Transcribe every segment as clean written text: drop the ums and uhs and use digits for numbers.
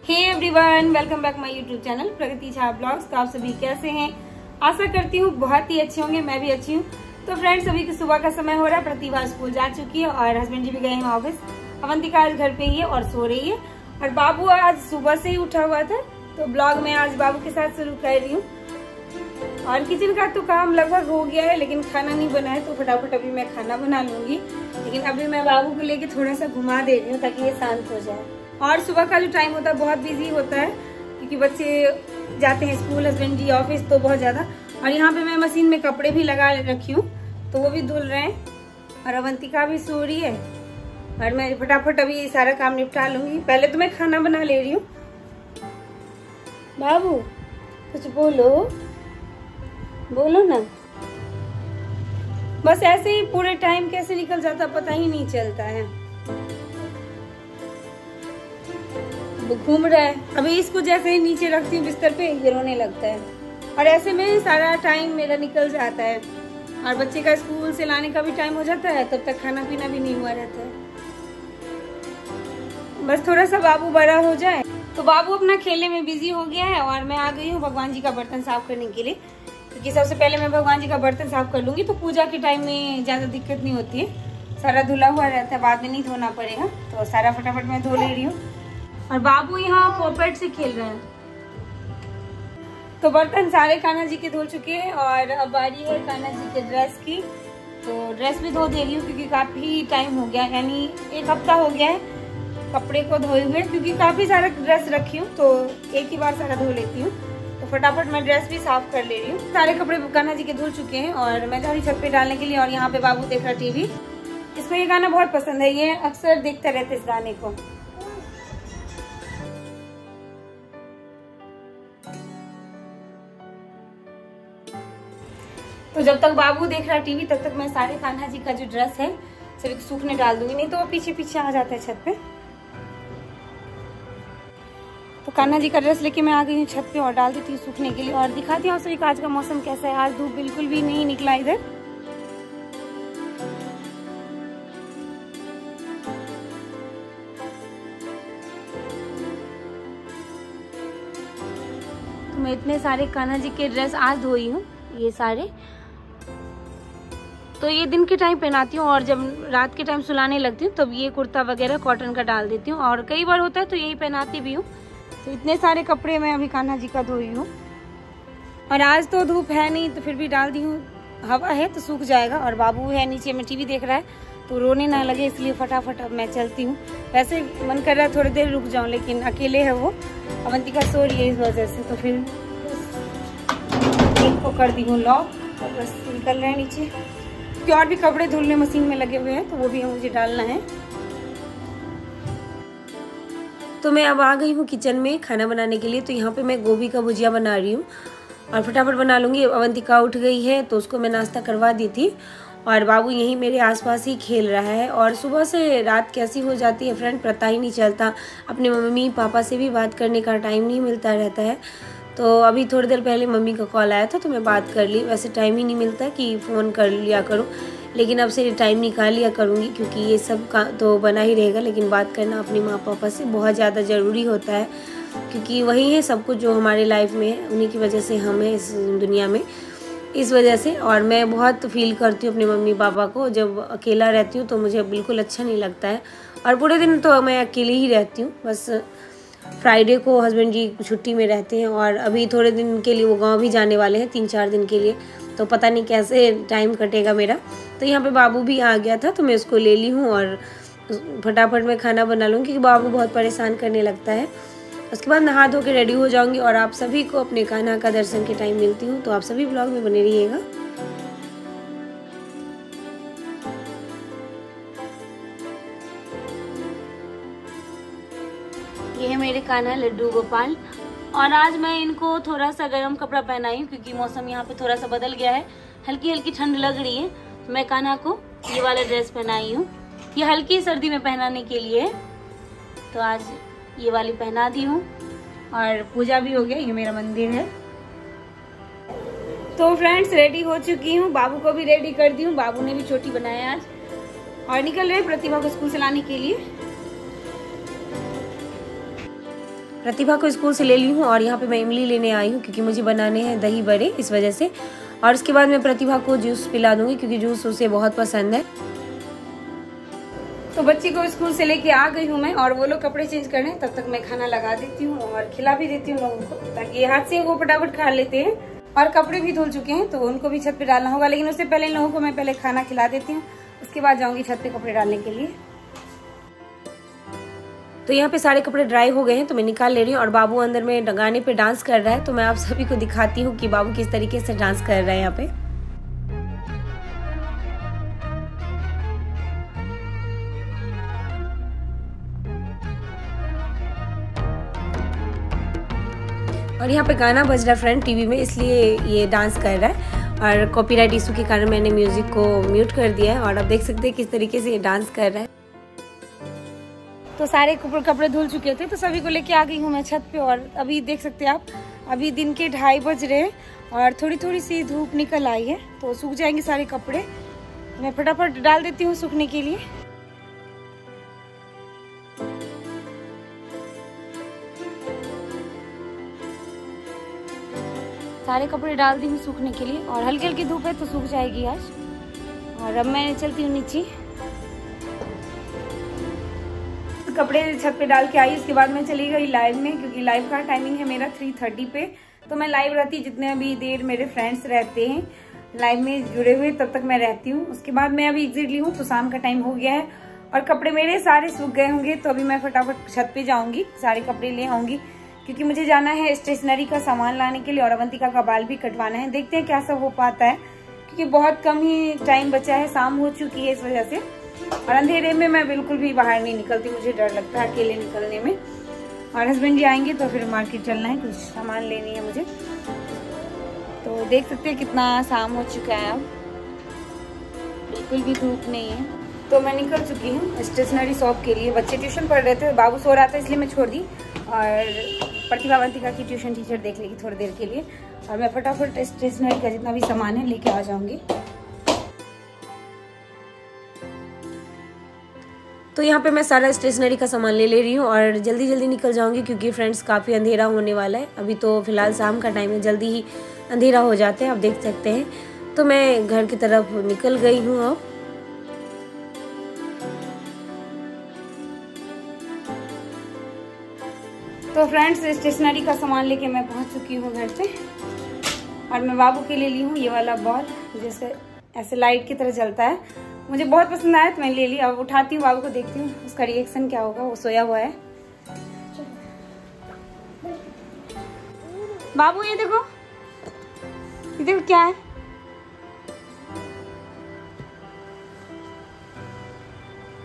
Hey everyone, welcome back my YouTube channel Pragati Jha blogs. तो आप सभी कैसे हैं? आशा करती हूँ बहुत ही अच्छे होंगे। मैं भी अच्छी हूँ। तो फ्रेंड्स, अभी सुबह का समय हो रहा है। प्रतिभा स्कूल जा चुकी है और हस्बैंड जी भी गए हैं ऑफिस। अवंतिका आज घर पे ही है और सो रही है। और बाबू आज सुबह से ही उठा हुआ था, तो ब्लॉग में आज बाबू के साथ शुरू कर रही हूँ। और किचन का तो काम लगभग हो गया है, लेकिन खाना नहीं बना है, तो फटाफट अभी मैं खाना बना लूंगी। लेकिन अभी मैं बाबू को लेके थोड़ा सा घुमा दे रही हूँ ताकि ये शांत हो जाए। और सुबह का जो टाइम होता है बहुत बिजी होता है, क्योंकि बच्चे जाते हैं स्कूल, हस्बैंड जी ऑफिस, तो बहुत ज्यादा। और यहाँ पे मैं मशीन में कपड़े भी लगा रखी हूँ, तो वो भी धुल रहे हैं। और अवंतिका भी सो रही है और मैं फटाफट अभी सारा काम निपटा लूंगी। पहले तो मैं खाना बना ले रही हूँ। बाबू कुछ बोलो ना। बस ऐसे ही पूरे टाइम कैसे निकल जाता पता ही नहीं चलता है। वो घूम रहा है। अभी इसको जैसे ही नीचे रखती हूँ बिस्तर पे, ये रोने लगता है। और ऐसे में सारा टाइम मेरा निकल जाता है। और बच्चे का स्कूल से लाने का भी टाइम हो जाता है, तब तक खाना पीना भी नहीं हुआ रहता है। बस थोड़ा सा बाबू बड़ा हो जाए। तो बाबू अपना खेलने में बिजी हो गया है और मैं आ गई हूँ भगवान जी का बर्तन साफ करने के लिए, क्योंकि सबसे पहले मैं भगवान जी का बर्तन साफ कर लूंगी, तो पूजा के टाइम में ज्यादा दिक्कत नहीं होती है। सारा धुला हुआ रहता है, बाद में नहीं धोना पड़ेगा। तो सारा फटाफट मैं धो ले रही हूँ। और बाबू यहाँ पॉपेट से खेल रहे हैं। तो बर्तन सारे कान्हा जी के धो चुके हैं और अब बारी है कान्हा जी के ड्रेस की। तो ड्रेस भी धो दे रही हूँ, क्योंकि काफी टाइम हो गया, यानी एक हफ्ता हो गया है कपड़े को धोए हुए, क्योंकि काफी सारा ड्रेस रखी हूँ, तो एक ही बार सारा धो लेती हूँ। तो फटाफट मैं ड्रेस भी साफ कर ले रही हूँ। सारे कपड़े कान्हा जी के धुल चुके हैं और मैं जा रही छत पे डालने के लिए। और यहाँ पे बाबू देख रहा टीवी। इसको ये गाना बहुत पसंद है, ये अक्सर देखते रहते इस गाने को। तो जब तक बाबू देख रहा टीवी, तब तक मैं सारे कान्हा जी का जो ड्रेस है सभी सूखने डाल दूंगी, नहीं तो वो पीछे पीछे आ जाता है छत पे। तो कान्हा जी का ड्रेस लेके मैं आ गई हूँ छत पे और डाल देती हूँ सूखने के लिए। और दिखाती हूँ सभी आज का मौसम कैसा है। आज धूप बिल्कुल भी नहीं निकला इधर। तो मैं इतने सारे कान्हा जी के ड्रेस आज धोई हूँ, ये सारे। तो ये दिन के टाइम पहनाती हूँ और जब रात के टाइम सुलाने लगती हूँ तब ये कुर्ता वगैरह कॉटन का डाल देती हूँ। और कई बार होता है तो यही पहनाती भी हूँ। तो इतने सारे कपड़े मैं अभी कान्हा जी का धोई हूँ। और आज तो धूप है नहीं, तो फिर भी डाल दी हूँ। हवा है तो सूख जाएगा। और बाबू है नीचे में टीवी देख रहा है, तो रोने ना लगे इसलिए फटाफट अब मैं चलती हूँ। वैसे मन कर रहा है थोड़ी देर रुक जाऊँ, लेकिन अकेले है वो, अवंतिका सो रही है इस वजह से। तो फिर गेट को कर दी हूँ लॉक और बस निकल रहे हैं नीचे, क्योंकि और भी कपड़े धुलने मशीन में लगे हुए हैं, तो वो भी मुझे डालना है। तो मैं अब आ गई हूँ किचन में खाना बनाने के लिए। तो यहाँ पे मैं गोभी का भुजिया बना रही हूँ और फटाफट बना लूँगी। अवंतिका उठ गई है तो उसको मैं नाश्ता करवा दी थी। और बाबू यहीं मेरे आसपास ही खेल रहा है। और सुबह से रात कैसी हो जाती है फ्रेंड, पता ही नहीं चलता। अपने मम्मी पापा से भी बात करने का टाइम नहीं मिलता रहता है। तो अभी थोड़ी देर पहले मम्मी का कॉल आया था, तो मैं बात कर ली। वैसे टाइम ही नहीं मिलता कि फ़ोन कर लिया करूँ, लेकिन अब से टाइम निकाल लिया करूँगी, क्योंकि ये सब का तो बना ही रहेगा। लेकिन बात करना अपनी माँ पापा से बहुत ज़्यादा ज़रूरी होता है, क्योंकि वही है सब कुछ जो हमारे लाइफ में है। उन्हीं की वजह से हम हैं इस दुनिया में, इस वजह से। और मैं बहुत फील करती हूँ अपने मम्मी पापा को। जब अकेला रहती हूँ तो मुझे बिल्कुल अच्छा नहीं लगता है। और पूरे दिन तो मैं अकेले ही रहती हूँ। बस फ्राइडे को हस्बैंड जी छुट्टी में रहते हैं और अभी थोड़े दिन के लिए वो गांव भी जाने वाले हैं, 3-4 दिन के लिए। तो पता नहीं कैसे टाइम कटेगा मेरा। तो यहाँ पे बाबू भी आ गया था, तो मैं उसको ले ली हूँ और फटाफट मैं खाना बना लूँगी, क्योंकि बाबू बहुत परेशान करने लगता है। उसके बाद नहा धो के रेडी हो जाऊँगी और आप सभी को अपने कान्हा का दर्शन के टाइम मिलती हूँ। तो आप सभी ब्लॉग में बने रहिएगा। ये है मेरे कान्हा लड्डू गोपाल। और आज मैं इनको थोड़ा सा गर्म कपड़ा पहनाई हूँ, क्योंकि मौसम यहाँ पे थोड़ा सा बदल गया है, हल्की हल्की ठंड लग रही है। तो मैं कान्हा को ये वाला ड्रेस पहनाई हूँ, ये हल्की सर्दी में पहनाने के लिए है। तो आज ये वाली पहना दी हूँ और पूजा भी हो गया। ये मेरा मंदिर है। तो फ्रेंड्स, रेडी हो चुकी हूँ, बाबू को भी रेडी कर दी हूँ। बाबू ने भी चोटी बनाया आज और निकल रहे प्रतिभा को स्कूल से लाने के लिए। प्रतिभा को स्कूल से ले ली हूँ और यहाँ पे मैं इमली लेने आई हूँ क्योंकि मुझे बनाने हैं दही बड़े, इस वजह से। और उसके बाद मैं प्रतिभा को जूस पिला दूँगी क्योंकि जूस उसे बहुत पसंद है। तो बच्ची को स्कूल से लेके आ गई हूँ मैं और वो लोग कपड़े चेंज कर रहे हैं, तब तक मैं खाना लगा देती हूँ और खिला भी देती हूँ लोगों को, ताकि हाथ से वो फटाफट खा लेते हैं। और कपड़े भी धुल चुके हैं तो उनको भी छत पे डालना होगा, लेकिन उससे पहले इन लोगों को मैं पहले खाना खिला देती हूँ, उसके बाद जाऊंगी छत पे कपड़े डालने के लिए। तो यहाँ पे सारे कपड़े ड्राई हो गए हैं तो मैं निकाल ले रही हूँ और बाबू अंदर में गाने पे डांस कर रहा है। तो मैं आप सभी को दिखाती हूँ कि बाबू किस तरीके से डांस कर रहा है यहाँ पे। और यहाँ पे गाना बज रहा है फ्रेंड टीवी में, इसलिए ये डांस कर रहा है। और कॉपीराइट इशू के कारण मैंने म्यूजिक को म्यूट कर दिया है और अब देख सकते हैं किस तरीके से ये डांस कर रहा है। तो सारे कपड़े धुल चुके थे तो सभी को लेके आ गई हूँ मैं छत पे। और अभी देख सकते हैं आप, अभी दिन के 2:30 बज रहे हैं और थोड़ी थोड़ी सी धूप निकल आई है तो सूख जाएंगे सारे कपड़े। मैं फटाफट डाल देती हूँ सूखने के लिए। सारे कपड़े डाल दी हूँ सूखने के लिए और हल्की हल्की धूप है तो सूख जाएगी आज। और अब मैं चलती हूँ नीचे, कपड़े छत पे डाल के आई। उसके बाद मैं चली गई लाइव में, क्योंकि लाइव का टाइमिंग है मेरा 3:30 पे। तो मैं लाइव रहती, जितने अभी देर मेरे फ्रेंड्स रहते हैं लाइव में जुड़े हुए तब तक मैं रहती हूँ। उसके बाद मैं अभी एग्जिट ली हूँ तो शाम का टाइम हो गया है और कपड़े मेरे सारे सूख गए होंगे। तो अभी मैं फटाफट छत पे जाऊंगी, सारे कपड़े ले आऊंगी क्योंकि मुझे जाना है स्टेशनरी का सामान लाने के लिए और अवंतिका का बाल भी कटवाना है। देखते हैं क्या सब हो पाता है, क्योंकि बहुत कम ही टाइम बचा है, शाम हो चुकी है इस वजह से। और अंधेरे में मैं बिल्कुल भी बाहर नहीं निकलती, मुझे डर लगता है अकेले निकलने में। और हस्बैंड जी आएंगे तो फिर मार्केट चलना है, कुछ सामान लेनी है मुझे। तो देख सकते हैं कितना शाम हो चुका है, अब बिल्कुल भी धूप नहीं है। तो मैं निकल चुकी हूँ स्टेशनरी शॉप के लिए। बच्चे ट्यूशन पढ़ रहे थे, बाबू सो रहा था इसलिए मैं छोड़ दी और प्रतिभा अवंतिका की ट्यूशन टीचर देख लेगी थोड़ी देर के लिए। और मैं फटाफट स्टेशनरी का जितना भी सामान है लेके आ जाऊंगी। तो यहाँ पे मैं सारा स्टेशनरी का सामान ले रही हूँ और जल्दी जल्दी निकल जाऊंगी क्योंकि फ्रेंड्स काफ़ी अंधेरा होने वाला है। अभी तो फिलहाल शाम का टाइम है, जल्दी ही अंधेरा हो जाते हैं, आप देख सकते हैं। तो मैं घर की तरफ निकल गई हूँ अब। तो फ्रेंड्स स्टेशनरी का सामान लेके मैं पहुँच चुकी हूँ घर पे। और मैं बाबू के लिए ली हूँ ये वाला बॉल, जैसे ऐसे लाइट की तरह जलता है, मुझे बहुत पसंद आया तो मैं ले ली। अब उठाती हूँ बाबू को, देखती हूँ उसका रिएक्शन क्या होगा। वो सोया हुआ है। बाबू ये देखो क्या है,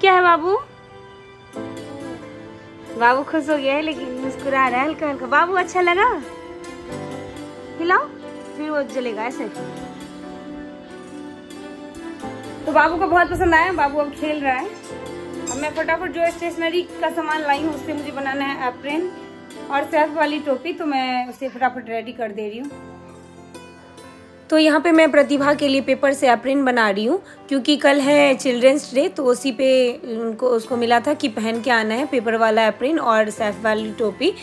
क्या है बाबू? बाबू खुश हो गया है लेकिन मुस्कुरा रहा है हल्का हल्का। बाबू अच्छा लगा? हिलाओ फिर वो जलेगा ऐसे। तो बाबू को बहुत पसंद आया, बाबू अब खेल रहा है। अब मैं फटाफट जो स्टेशनरी का सामान लाई हूँ उससे मुझे बनाना है एप्रन और सेफ वाली टोपी, तो मैं उसे फटाफट रेडी कर दे रही हूँ। तो यहाँ पे मैं प्रतिभा के लिए पेपर से एप्रन बना रही हूँ क्योंकि कल है चिल्ड्रंस डे, तो उसी पे उसको मिला था कि पहन के आना है पेपर वाला एप्रन और सेफ वाली टोपी।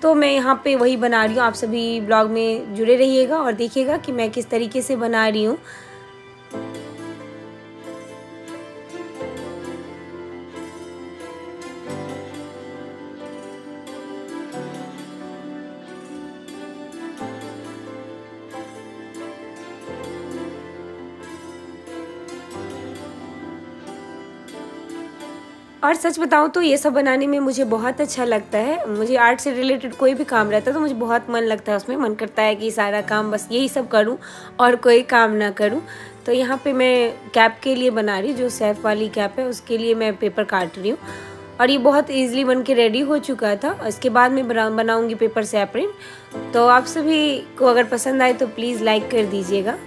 तो मैं यहाँ पे वही बना रही हूँ। आप सभी ब्लॉग में जुड़े रहिएगा और देखिएगा कि मैं किस तरीके से बना रही हूँ। और सच बताऊं तो ये सब बनाने में मुझे बहुत अच्छा लगता है। मुझे आर्ट से रिलेटेड कोई भी काम रहता है तो मुझे बहुत मन लगता है उसमें। मन करता है कि सारा काम बस यही सब करूं और कोई काम ना करूं। तो यहाँ पे मैं कैप के लिए बना रही हूँ, जो सेफ वाली कैप है उसके लिए मैं पेपर काट रही हूँ। और ये बहुत ईजिली बन के रेडी हो चुका था। इसके बाद मैं बनाऊँगी पेपर से एप्रन। तो आप सभी को अगर पसंद आए तो प्लीज़ लाइक कर दीजिएगा।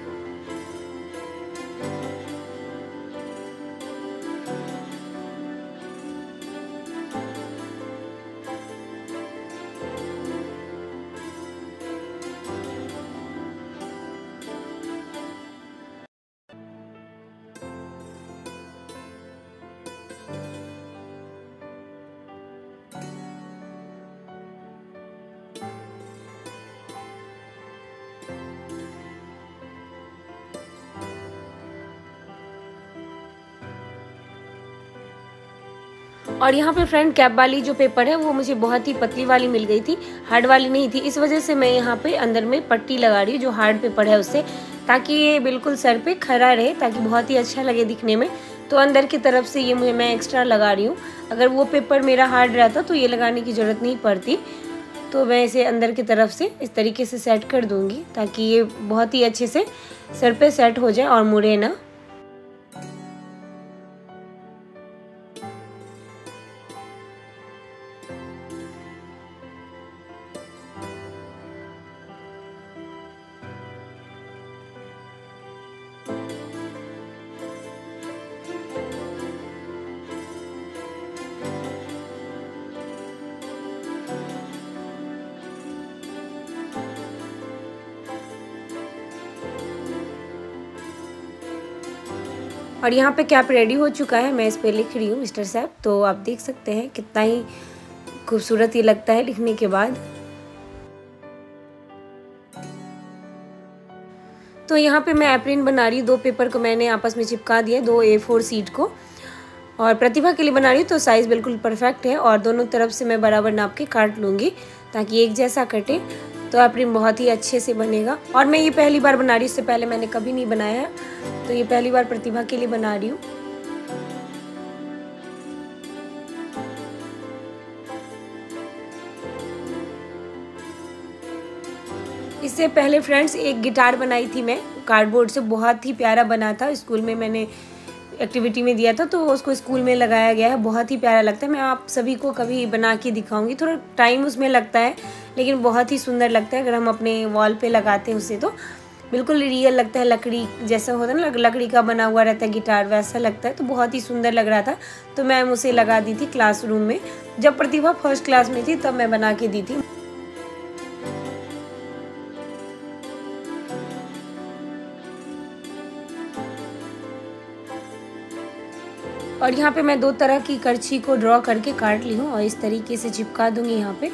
और यहाँ पे फ्रेंड कैप वाली जो पेपर है वो मुझे बहुत ही पतली वाली मिल गई थी, हार्ड वाली नहीं थी। इस वजह से मैं यहाँ पे अंदर में पट्टी लगा रही हूँ जो हार्ड पेपर है उससे, ताकि ये बिल्कुल सर पे खड़ा रहे, ताकि बहुत ही अच्छा लगे दिखने में। तो अंदर की तरफ से ये मैं एक्स्ट्रा लगा रही हूँ। अगर वो पेपर मेरा हार्ड रहता तो ये लगाने की ज़रूरत नहीं पड़ती। तो मैं इसे अंदर की तरफ से इस तरीके से सेट कर दूँगी, ताकि ये बहुत ही अच्छे से सर पे सेट हो जाए और मुड़े ना। और यहाँ पे कैप रेडी हो चुका है, मैं इस पे लिख रही हूँ मिस्टर साहब। तो आप देख सकते हैं कितना ही खूबसूरत ये लगता है लिखने के बाद। तो यहाँ पे मैं एप्रिन बना रही हूँ। 2 पेपर को मैंने आपस में चिपका दिया, 2 A4 शीट को। और प्रतिभा के लिए बना रही हूँ तो साइज़ बिल्कुल परफेक्ट है, और दोनों तरफ से मैं बराबर नाप के काट लूँगी ताकि एक जैसा कटे, तो एप्रिन बहुत ही अच्छे से बनेगा। और मैं ये पहली बार बना रही हूँ, इससे पहले मैंने कभी नहीं बनाया है, तो ये पहली बार प्रतिभा के लिए बना रही हूँ। इससे पहले फ्रेंड्स एक गिटार बनाई थी मैं कार्डबोर्ड से, बहुत ही प्यारा बना था। स्कूल में मैंने एक्टिविटी में दिया था, तो उसको स्कूल में लगाया गया है, बहुत ही प्यारा लगता है। मैं आप सभी को कभी बना के दिखाऊंगी। थोड़ा टाइम उसमें लगता है, लेकिन बहुत ही सुंदर लगता है। अगर हम अपने वॉल पे लगाते हैं उसे तो बिल्कुल रियल लगता है, लकड़ी जैसा होता है ना, लकड़ी का बना हुआ रहता है गिटार, वैसा लगता है। तो बहुत ही सुंदर लग रहा था, तो मैं उसे लगा दी थी क्लासरूम में। जब प्रतिभा फर्स्ट क्लास में थी तब मैं बना के दी थी। और यहाँ पे मैं 2 तरह की करछी को ड्रॉ करके काट ली हूँ और इस तरीके से चिपका दूंगी यहाँ पे।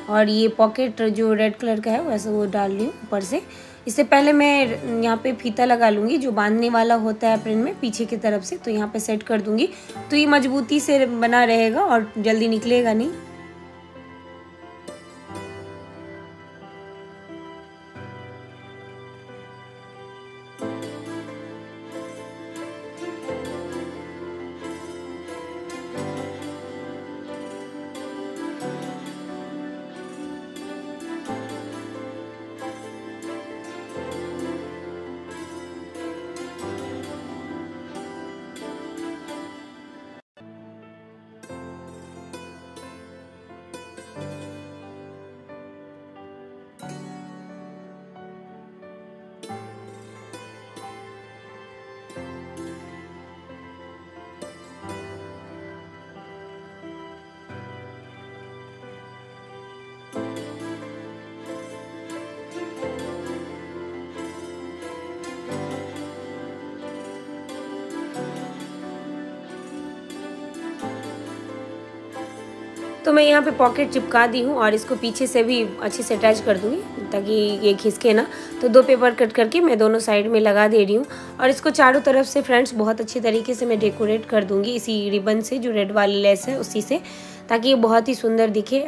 और ये पॉकेट जो रेड कलर का है वैसे वो डाल रही हूँ ऊपर से। इससे पहले मैं यहाँ पे फीता लगा लूँगी जो बांधने वाला होता है एप्रिन में पीछे की तरफ से, तो यहाँ पे सेट कर दूँगी, तो ये मजबूती से बना रहेगा और जल्दी निकलेगा नहीं। तो मैं यहाँ पे पॉकेट चिपका दी हूँ और इसको पीछे से भी अच्छे से अटैच कर दूँगी ताकि ये खिसके ना। तो 2 पेपर कट करके मैं दोनों साइड में लगा दे रही हूँ और इसको चारों तरफ से फ्रेंड्स बहुत अच्छी तरीके से मैं डेकोरेट कर दूँगी इसी रिबन से, जो रेड वाली लेस है उसी से, ताकि ये बहुत ही सुंदर दिखे।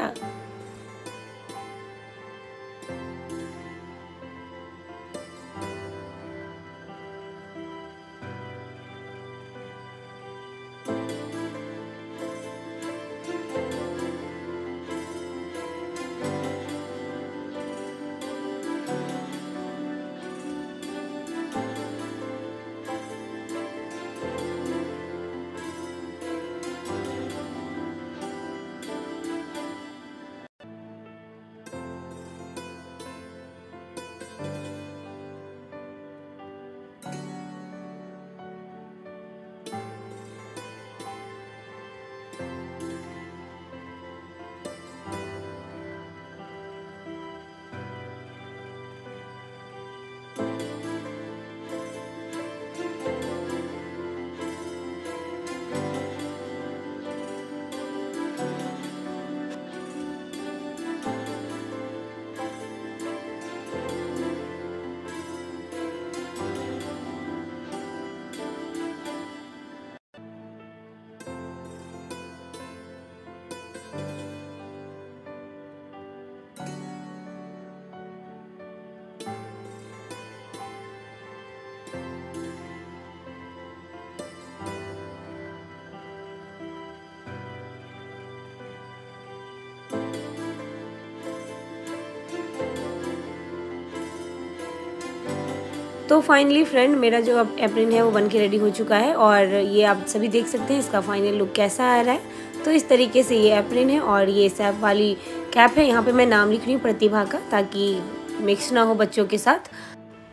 तो फाइनली फ्रेंड मेरा जो अब एप्रिन है वो बन के रेडी हो चुका है और ये आप सभी देख सकते हैं इसका फाइनल लुक कैसा आ रहा है। तो इस तरीके से ये एप्रिन है और ये सैप वाली कैप है। यहाँ पे मैं नाम लिख रही हूँ प्रतिभा का, ताकि मिक्स ना हो बच्चों के साथ।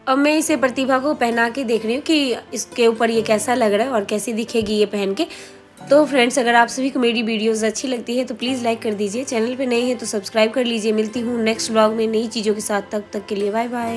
अब मैं इसे प्रतिभा को पहना के देख रही हूँ कि इसके ऊपर ये कैसा लग रहा है और कैसी दिखेगी ये पहन के। तो फ्रेंड्स अगर आप सभी को मेरी वीडियोस अच्छी लगती है तो प्लीज़ लाइक कर दीजिए, चैनल पे नए हैं तो सब्सक्राइब कर लीजिए। मिलती हूँ नेक्स्ट व्लॉग में नई चीज़ों के साथ, तब तक के लिए बाय बाय।